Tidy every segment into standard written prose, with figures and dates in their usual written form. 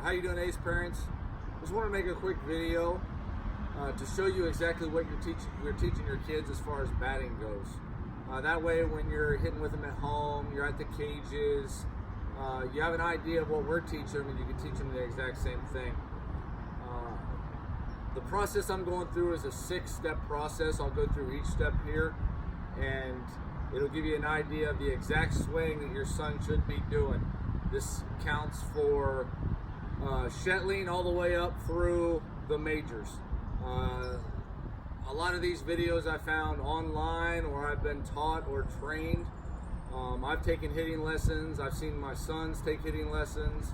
How you doing, Ace Parents? Just want to make a quick video to show you exactly what you're teaching your kids as far as batting goes. That way, when you're hitting with them at home, you're at the cages, you have an idea of what we're teaching them, and you can teach them the exact same thing. The process I'm going through is a 6-step process. I'll go through each step here, and it'll give you an idea of the exact swing that your son should be doing. This counts for Shetling all the way up through the majors. A lot of these videos I found online, or I've been taught or trained. I've taken hitting lessons. I've seen my sons take hitting lessons.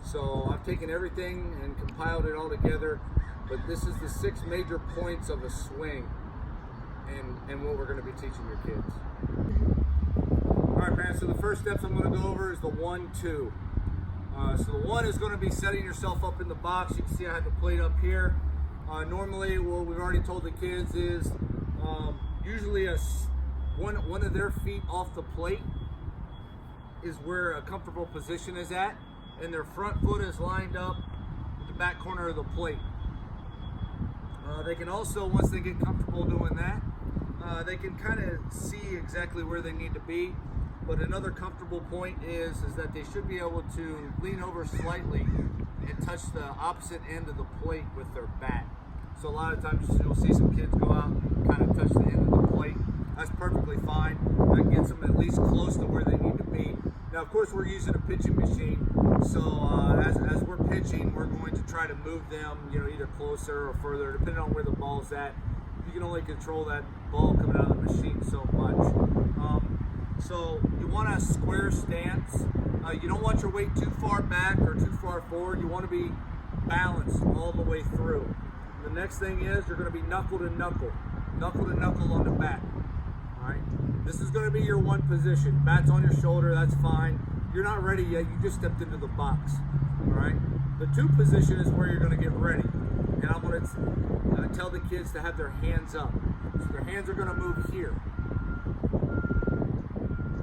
So I've taken everything and compiled it all together. But this is the 6 major points of a swing and what we're going to be teaching your kids. All right, parents, so the first steps I'm going to go over is the 1-2. So the 1 is going to be setting yourself up in the box. You can see I have the plate up here. Normally, what we've already told the kids is usually one of their feet off the plate is where a comfortable position is at, and their front foot is lined up with the back corner of the plate. They can also, once they get comfortable doing that, they can kind of see exactly where they need to be. But another comfortable point is that they should be able to lean over slightly and touch the opposite end of the plate with their bat. So a lot of times you'll see some kids go out and kind of touch the end of the plate. That's perfectly fine. That gets them at least close to where they need to be. Now, of course, we're using a pitching machine, so as we're pitching, we're going to try to move them, either closer or further, depending on where the ball's at. You can only control that ball coming out of the machine so much. So you want a square stance. You don't want your weight too far back or too far forward. You want to be balanced all the way through. The next thing is you're going to be knuckle to knuckle on the bat. All right. This is going to be your 1 position. Bat's on your shoulder. That's fine. You're not ready yet. You just stepped into the box. All right. The 2 position is where you're going to get ready, and I'm going to tell the kids to have their hands up. So their hands are going to move here.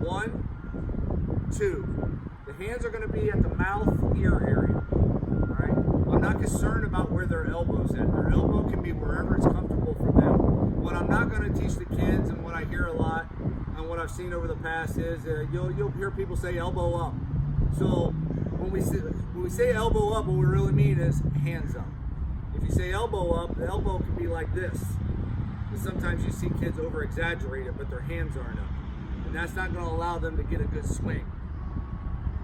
1, 2. The hands are going to be at the mouth, ear area. All right. I'm not concerned about where their elbow's at. Their elbow can be wherever it's comfortable for them. What I'm not going to teach the kids, and what I hear a lot, and what I've seen over the past is you'll hear people say elbow up. So when we say elbow up, what we really mean is hands up. If you say elbow up, the elbow can be like this. But sometimes you see kids over exaggerate it, but their hands aren't up. And that's not going to allow them to get a good swing.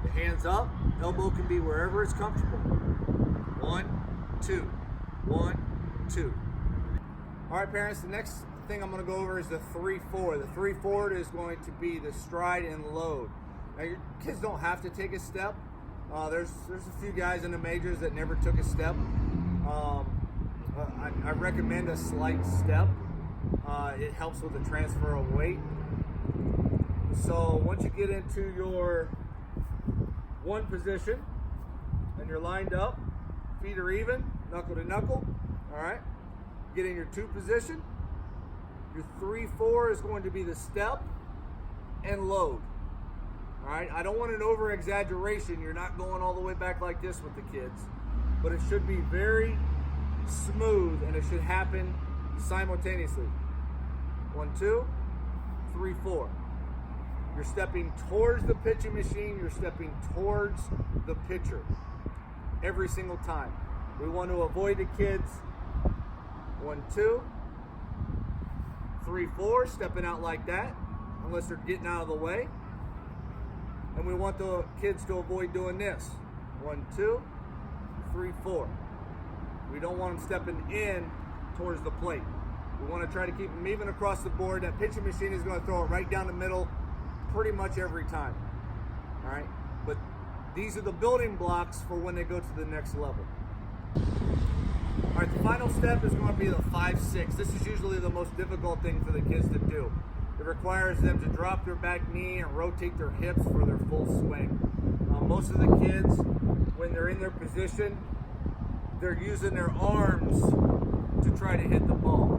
The hands up, elbow can be wherever it's comfortable. 1, 2, 1, 2. All right, parents, the next thing I'm going to go over is the 3-4. The 3-4 is going to be the stride and load. Now, your kids don't have to take a step. There's a few guys in the majors that never took a step. I recommend a slight step. It helps with the transfer of weight. So once you get into your 1 position and you're lined up, feet are even, knuckle to knuckle, all right? Get in your 2 position. Your 3-4 is going to be the step and load. All right, I don't want an over exaggeration. You're not going all the way back like this with the kids, but it should be very smooth and it should happen simultaneously. 1, 2, 3, 4. You're stepping towards the pitching machine. You're stepping towards the pitcher every single time. We want to avoid the kids 1, 2, 3, 4, stepping out like that, unless they're getting out of the way. And we want the kids to avoid doing this. 1, 2, 3, 4. We don't want them stepping in towards the plate. We want to try to keep them even across the board. That pitching machine is going to throw it right down the middle pretty much every time. All right? But these are the building blocks for when they go to the next level. All right, the final step is going to be the 5-6. This is usually the most difficult thing for the kids to do. It requires them to drop their back knee and rotate their hips for their full swing. Most of the kids, when they're in their position, they're using their arms to try to hit the ball.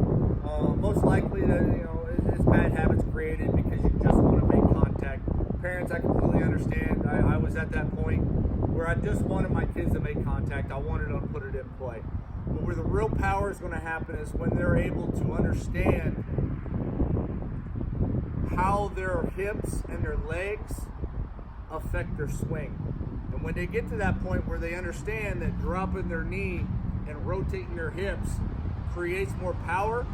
Most likely, it's bad habits created because you just want to make contact. Parents, I completely completely understand. I was at that point where I just wanted my kids to make contact. I wanted them to put it in play. But where the real power is going to happen is when they're able to understand how their hips and their legs affect their swing. And when they get to that point where they understand that dropping their knee and rotating their hips creates more power,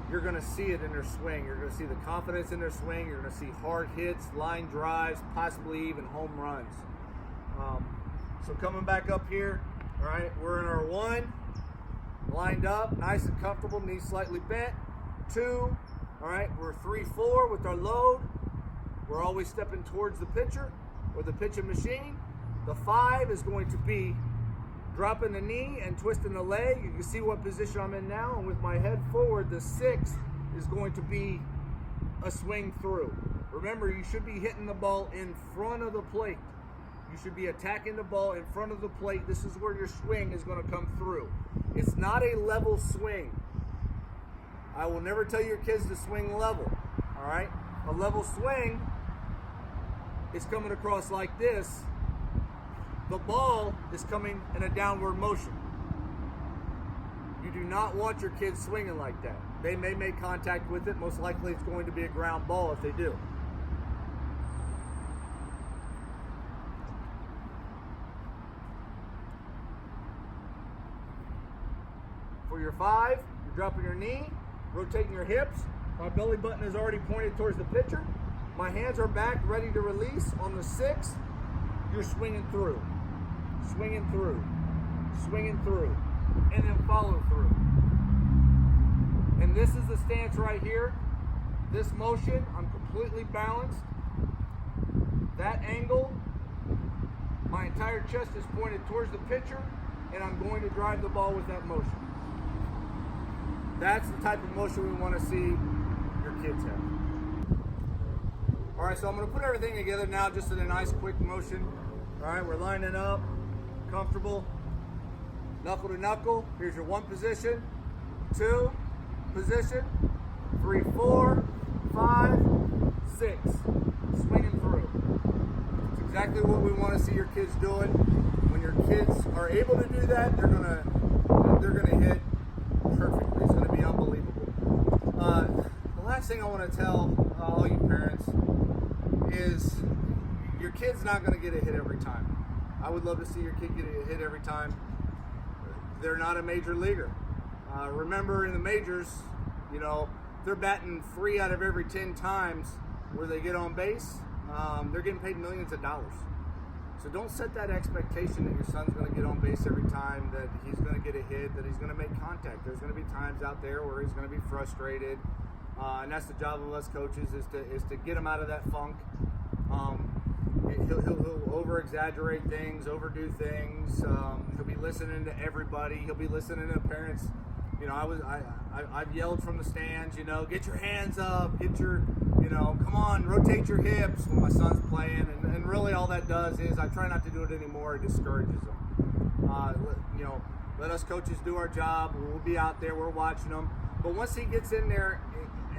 you're going to see it in their swing. You're going to see the confidence in their swing. You're going to see hard hits, line drives, possibly even home runs. So coming back up here, all right, we're in our 1, lined up, nice and comfortable, knees slightly bent. 2, all right, we're 3, 4 with our load. We're always stepping towards the pitcher or the pitching machine. The 5 is going to be dropping the knee and twisting the leg. You can see what position I'm in now, and with my head forward, the 6 is going to be a swing through. Remember, you should be hitting the ball in front of the plate. You should be attacking the ball in front of the plate. This is where your swing is going to come through. It's not a level swing. I will never tell your kids to swing level, all right? A level swing is coming across like this. The ball is coming in a downward motion. You do not want your kids swinging like that. They may make contact with it. Most likely it's going to be a ground ball if they do. For your 5, you're dropping your knee, rotating your hips. My belly button is already pointed towards the pitcher. My hands are back, ready to release. On the 6, you're swinging through, swinging through, swinging through, and then follow through. And this is the stance right here. This motion, I'm completely balanced. That angle, my entire chest is pointed towards the pitcher, and I'm going to drive the ball with that motion. That's the type of motion we want to see your kids have. All right, so I'm going to put everything together now just in a nice quick motion. All right, we're lining up, comfortable, knuckle to knuckle. Here's your 1 position, 2 position, 3, 4, 5, 6. Swinging through. It's exactly what we want to see your kids doing. When your kids are able to do that, they're gonna hit perfectly. It's gonna be unbelievable. The last thing I want to tell all you parents is your kid's not going to get a hit every time. I would love to see your kid get a hit every time. They're not a major leaguer. Remember, in the majors, you know, they're batting 3 out of every 10 times where they get on base. They're getting paid millions of dollars. So don't set that expectation that your son's going to get on base every time, that he's going to get a hit, that he's going to make contact. There's going to be times out there where he's going to be frustrated, and that's the job of us coaches, is to get him out of that funk. He'll over-exaggerate things, overdo things. He'll be listening to everybody. He'll be listening to parents. You know, I've yelled from the stands, you know, get your hands up, get your, you know, come on, rotate your hips when my son's playing. And really all that does is, I try not to do it anymore. It discourages them. You know, let us coaches do our job. We'll be out there, we're watching them. But once he gets in there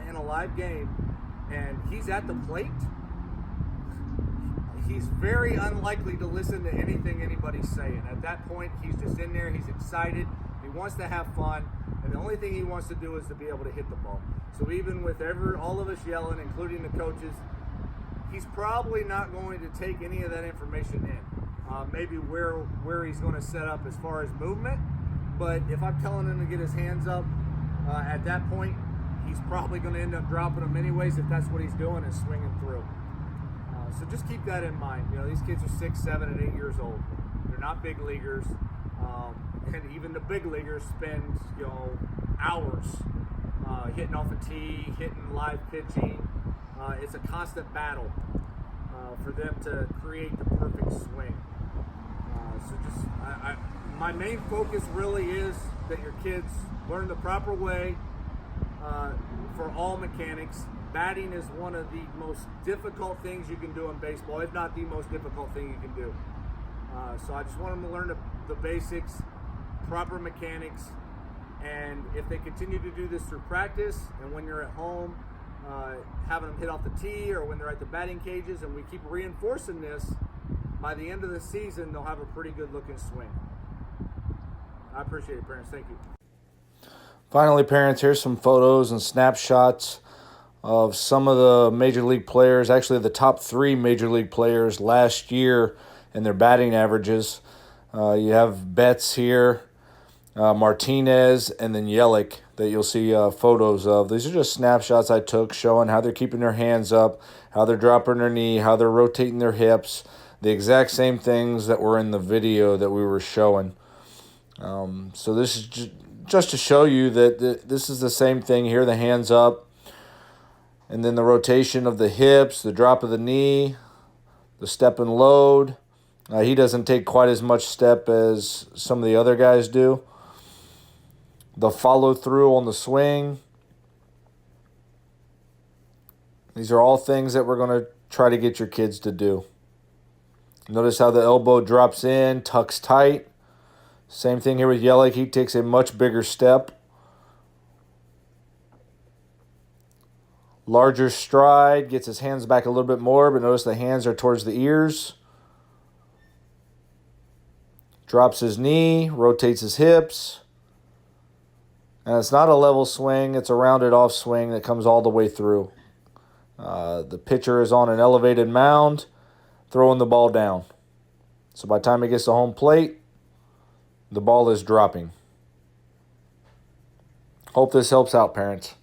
in a live game and he's at the plate, he's very unlikely to listen to anything anybody's saying. At that point, he's just in there, he's excited, he wants to have fun, and the only thing he wants to do is to be able to hit the ball. So even with all of us yelling, including the coaches, he's probably not going to take any of that information in. Maybe where he's going to set up as far as movement, but if I'm telling him to get his hands up, at that point, he's probably going to end up dropping them anyways if that's what he's doing, is swinging through. So just keep that in mind. You know, these kids are 6, 7, and 8 years old. They're not big leaguers, and even the big leaguers spend, you know, hours hitting off a tee, hitting live pitching. It's a constant battle for them to create the perfect swing. So just, my main focus really is that your kids learn the proper way for all mechanics. Batting is one of the most difficult things you can do in baseball, if not the most difficult thing you can do. So I just want them to learn the basics, proper mechanics, and if they continue to do this through practice and when you're at home, having them hit off the tee or when they're at the batting cages, and we keep reinforcing this, by the end of the season, they'll have a pretty good looking swing. I appreciate it, parents. Thank you. Finally, parents, here's some photos and snapshots of some of the Major League players, actually the top 3 Major League players last year and their batting averages. You have Betts here, Martinez, and then Yelich that you'll see photos of. These are just snapshots I took showing how they're keeping their hands up, how they're dropping their knee, how they're rotating their hips, the exact same things that were in the video that we were showing. So this is just to show you that this is the same thing here, the hands up, and then the rotation of the hips, the drop of the knee, the step and load. He doesn't take quite as much step as some of the other guys do. The follow through on the swing. These are all things that we're going to try to get your kids to do. Notice how the elbow drops in, tucks tight. Same thing here with Yelich. He takes a much bigger step. Larger stride, gets his hands back a little bit more, but notice the hands are towards the ears. Drops his knee, rotates his hips. And it's not a level swing, it's a rounded off swing that comes all the way through. The pitcher is on an elevated mound, throwing the ball down. So by the time it gets to home plate, the ball is dropping. Hope this helps out, parents.